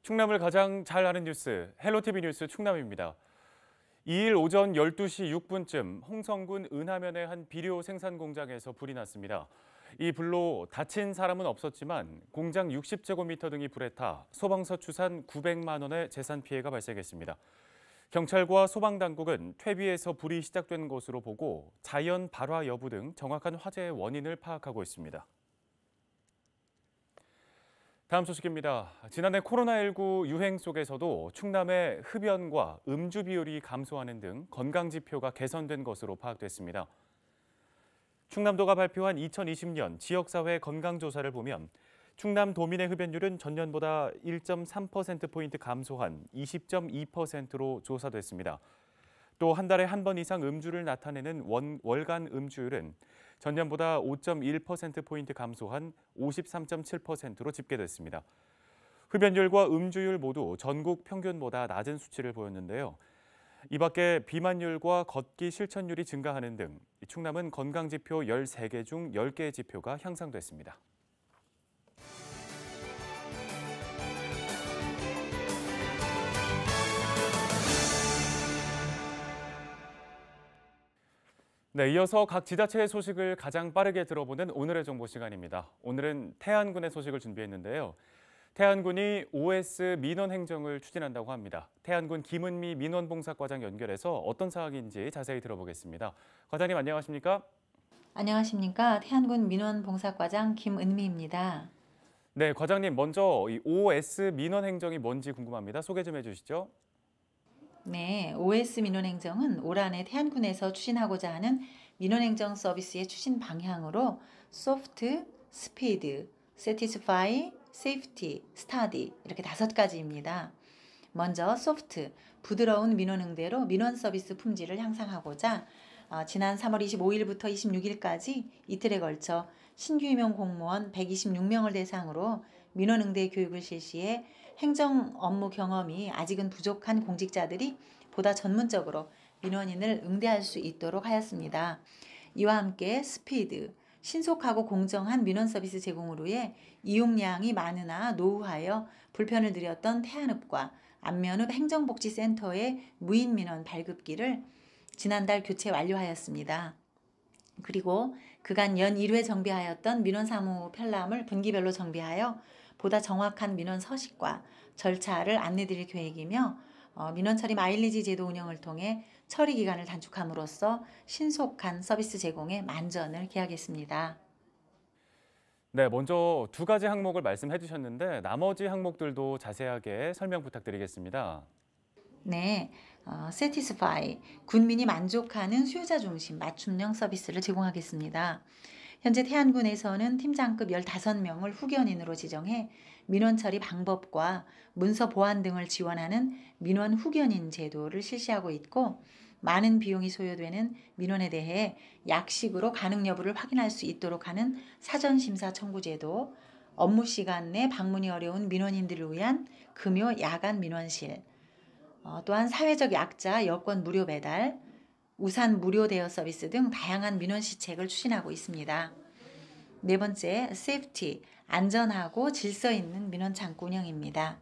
충남을 가장 잘 아는 뉴스, 헬로티비 뉴스 충남입니다. 2일 오전 12시 6분쯤 홍성군 은하면의 한 비료 생산 공장에서 불이 났습니다. 이 불로 다친 사람은 없었지만 공장 60제곱미터 등이 불에 타 소방서 추산 900만 원의 재산 피해가 발생했습니다. 경찰과 소방당국은 퇴비에서 불이 시작된 것으로 보고 자연 발화 여부 등 정확한 화재의 원인을 파악하고 있습니다. 다음 소식입니다. 지난해 코로나19 유행 속에서도 충남의 흡연과 음주 비율이 감소하는 등 건강 지표가 개선된 것으로 파악됐습니다. 충남도가 발표한 2020년 지역사회 건강조사를 보면 충남 도민의 흡연율은 전년보다 1.3%포인트 감소한 20.2%로 조사됐습니다. 또 한 달에 한 번 이상 음주를 나타내는 월간 음주율은 전년보다 5.1%포인트 감소한 53.7%로 집계됐습니다. 흡연율과 음주율 모두 전국 평균보다 낮은 수치를 보였는데요. 이 밖에 비만율과 걷기 실천율이 증가하는 등 충남은 건강지표 13개 중 10개의 지표가 향상됐습니다. 네, 이어서 각 지자체의 소식을 가장 빠르게 들어보는 오늘의 정보 시간입니다. 오늘은 태안군의 소식을 준비했는데요. 태안군이 OS 민원 행정을 추진한다고 합니다. 태안군 김은미 민원봉사과장 연결해서 어떤 사항인지 자세히 들어보겠습니다. 과장님 안녕하십니까? 안녕하십니까. 태안군 민원봉사과장 김은미입니다. 네, 과장님 먼저 이 OS 민원 행정이 뭔지 궁금합니다. 소개 좀 해주시죠. 네, OS 민원행정은 올 한해 태안군에서 추진하고자 하는 민원행정 서비스의 추진 방향으로 소프트, 스피드, 세티스파이, 세이프티, 스타디 이렇게 5가지입니다. 먼저 소프트, 부드러운 민원 응대로 민원 서비스 품질을 향상하고자 지난 3월 25일부터 26일까지 이틀에 걸쳐 신규 임용 공무원 126명을 대상으로 민원 응대 교육을 실시해 행정 업무 경험이 아직은 부족한 공직자들이 보다 전문적으로 민원인을 응대할 수 있도록 하였습니다. 이와 함께 스피드, 신속하고 공정한 민원 서비스 제공을 위해 이용량이 많으나 노후하여 불편을 드렸던 태안읍과 안면읍 행정복지센터의 무인 민원 발급기를 지난달 교체 완료하였습니다. 그리고 그간 연 1회 정비하였던 민원사무 편람을 분기별로 정비하여 보다 정확한 민원 서식과 절차를 안내드릴 계획이며 민원 처리 마일리지 제도 운영을 통해 처리 기간을 단축함으로써 신속한 서비스 제공에 만전을 기하겠습니다. 네, 먼저 2가지 항목을 말씀해 주셨는데 나머지 항목들도 자세하게 설명 부탁드리겠습니다. 네, Satisfy, 군민이 만족하는 수요자 중심 맞춤형 서비스를 제공하겠습니다. 현재 태안군에서는 팀장급 15명을 후견인으로 지정해 민원 처리 방법과 문서 보완 등을 지원하는 민원 후견인 제도를 실시하고 있고 많은 비용이 소요되는 민원에 대해 약식으로 가능 여부를 확인할 수 있도록 하는 사전심사 청구 제도, 업무 시간 내 방문이 어려운 민원인들을 위한 금요 야간 민원실, 또한 사회적 약자 여권 무료 배달, 우산 무료 대여 서비스 등 다양한 민원 시책을 추진하고 있습니다. 네 번째, 세이프티, 안전하고 질서 있는 민원 창구 운영입니다.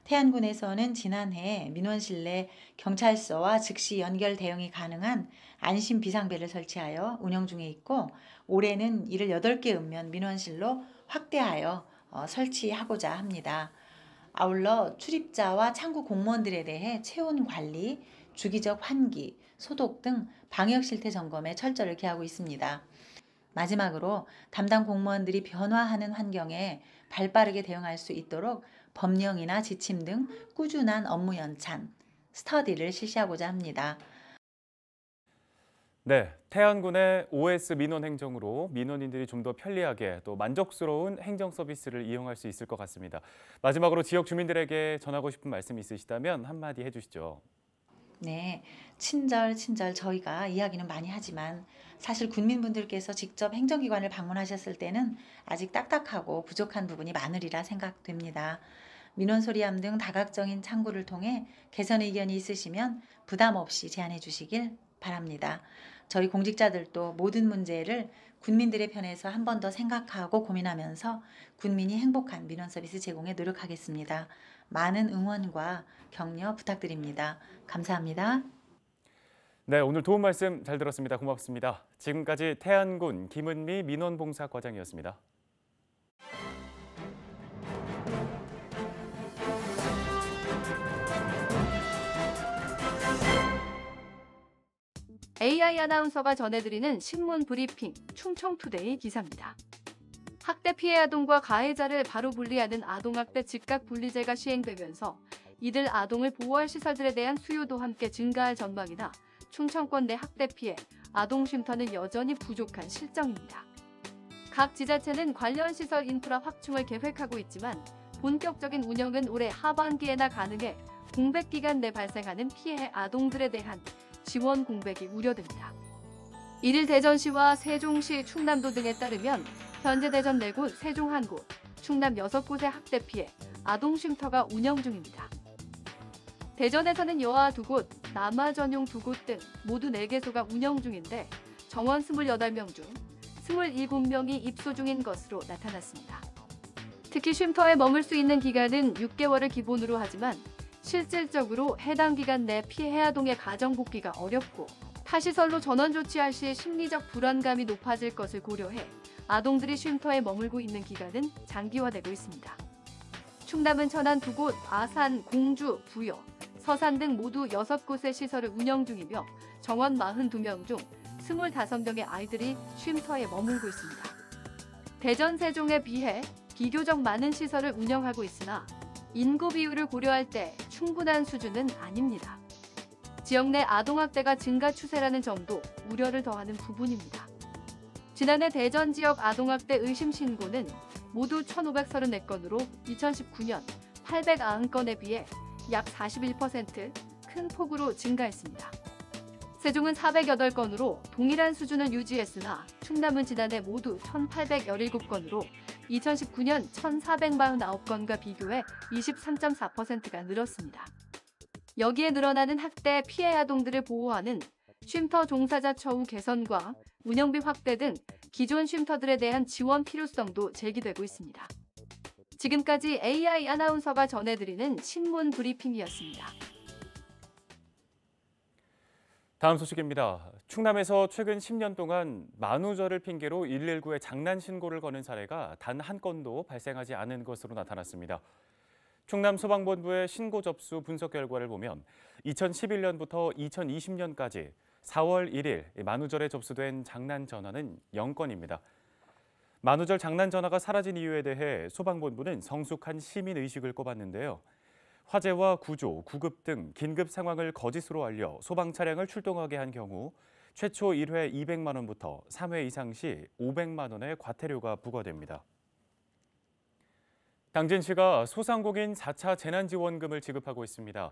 태안군에서는 지난해 민원실 내 경찰서와 즉시 연결 대응이 가능한 안심 비상벨을 설치하여 운영 중에 있고 올해는 이를 8개 읍면 민원실로 확대하여 설치하고자 합니다. 아울러 출입자와 창구 공무원들에 대해 체온 관리, 주기적 환기, 소독 등 방역 실태 점검에 철저를 기하고 있습니다. 마지막으로 담당 공무원들이 변화하는 환경에 발빠르게 대응할 수 있도록 법령이나 지침 등 꾸준한 업무 연찬, 스터디를 실시하고자 합니다. 네, 태안군의 OS 민원 행정으로 민원인들이 좀 더 편리하게 또 만족스러운 행정 서비스를 이용할 수 있을 것 같습니다. 마지막으로 지역 주민들에게 전하고 싶은 말씀 있으시다면 한마디 해주시죠. 네, 친절 저희가 이야기는 많이 하지만 사실 군민분들께서 직접 행정기관을 방문하셨을 때는 아직 딱딱하고 부족한 부분이 많으리라 생각됩니다. 민원소리함 등 다각적인 창구를 통해 개선 의견이 있으시면 부담 없이 제안해 주시길 바랍니다. 저희 공직자들도 모든 문제를 군민들의 편에서 한 번 더 생각하고 고민하면서 군민이 행복한 민원 서비스 제공에 노력하겠습니다. 많은 응원과 격려 부탁드립니다. 감사합니다. 네, 오늘 도움 말씀 잘 들었습니다. 고맙습니다. 지금까지 태안군 김은미 민원봉사과장이었습니다. AI 아나운서가 전해드리는 신문 브리핑 충청투데이 기사입니다. 학대 피해 아동과 가해자를 바로 분리하는 아동학대 즉각분리제가 시행되면서 이들 아동을 보호할 시설들에 대한 수요도 함께 증가할 전망이나 충청권 내 학대 피해 아동 쉼터는 여전히 부족한 실정입니다. 각 지자체는 관련 시설 인프라 확충을 계획하고 있지만 본격적인 운영은 올해 하반기에나 가능해 공백 기간 내 발생하는 피해 아동들에 대한 지원 공백이 우려됩니다. 이를 대전시와 세종시, 충남도 등에 따르면 현재 대전 4곳, 세종 1곳, 충남 6곳의 학대 피해 아동 쉼터가 운영 중입니다. 대전에서는 여아 2곳, 남아 전용 2곳 등 모두 4개소가 운영 중인데 정원 28명 중 27명이 입소 중인 것으로 나타났습니다. 특히 쉼터에 머물 수 있는 기간은 6개월을 기본으로 하지만 실질적으로 해당 기간 내 피해 아동의 가정 복귀가 어렵고 타시설로 전원 조치할 시 심리적 불안감이 높아질 것을 고려해 아동들이 쉼터에 머물고 있는 기간은 장기화되고 있습니다. 충남은 천안 2곳, 아산, 공주, 부여, 서산 등 모두 6곳의 시설을 운영 중이며 정원 42명 중 25명의 아이들이 쉼터에 머물고 있습니다. 대전, 세종에 비해 비교적 많은 시설을 운영하고 있으나 인구 비율을 고려할 때 충분한 수준은 아닙니다. 지역 내 아동학대가 증가 추세라는 점도 우려를 더하는 부분입니다. 지난해 대전 지역 아동학대 의심 신고는 모두 1,534건으로 2019년 890건에 비해 약 41% 큰 폭으로 증가했습니다. 세종은 408건으로 동일한 수준을 유지했으나 충남은 지난해 모두 1,817건으로 2019년 1,449건과 비교해 23.4%가 늘었습니다. 여기에 늘어나는 학대 피해 아동들을 보호하는 쉼터 종사자 처우 개선과 운영비 확대 등 기존 쉼터들에 대한 지원 필요성도 제기되고 있습니다. 지금까지 AI 아나운서가 전해드리는 신문 브리핑이었습니다. 다음 소식입니다. 충남에서 최근 10년 동안 만우절을 핑계로 119에 장난 신고를 거는 사례가 단 한 건도 발생하지 않은 것으로 나타났습니다. 충남 소방본부의 신고 접수 분석 결과를 보면 2011년부터 2020년까지 4월 1일 만우절에 접수된 장난 전화는 0건입니다. 만우절 장난 전화가 사라진 이유에 대해 소방본부는 성숙한 시민의식을 꼽았는데요. 화재와 구조, 구급 등 긴급 상황을 거짓으로 알려 소방 차량을 출동하게 한 경우 최초 1회 200만 원부터 3회 이상 시 500만 원의 과태료가 부과됩니다. 당진시가 소상공인 4차 재난지원금을 지급하고 있습니다.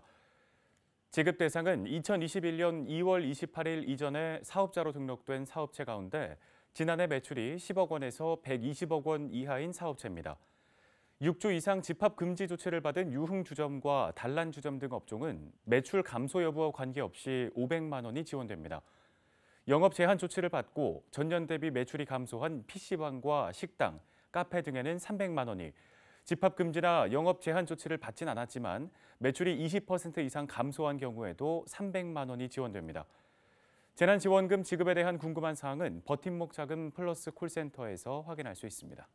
지급 대상은 2021년 2월 28일 이전에 사업자로 등록된 사업체 가운데 지난해 매출이 10억 원에서 120억 원 이하인 사업체입니다. 6주 이상 집합 금지 조치를 받은 유흥주점과 단란주점 등 업종은 매출 감소 여부와 관계없이 500만 원이 지원됩니다. 영업 제한 조치를 받고 전년 대비 매출이 감소한 PC방과 식당, 카페 등에는 300만 원이, 집합 금지나 영업 제한 조치를 받진 않았지만 매출이 20% 이상 감소한 경우에도 300만 원이 지원됩니다. 재난지원금 지급에 대한 궁금한 사항은 버팀목 자금 플러스 콜센터에서 확인할 수 있습니다.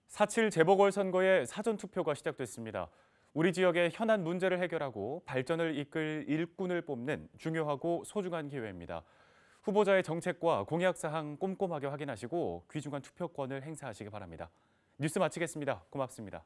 4.7 재보궐선거의 사전투표가 시작됐습니다. 우리 지역의 현안 문제를 해결하고 발전을 이끌 일꾼을 뽑는 중요하고 소중한 기회입니다. 후보자의 정책과 공약 사항 꼼꼼하게 확인하시고 귀중한 투표권을 행사하시기 바랍니다. 뉴스 마치겠습니다. 고맙습니다.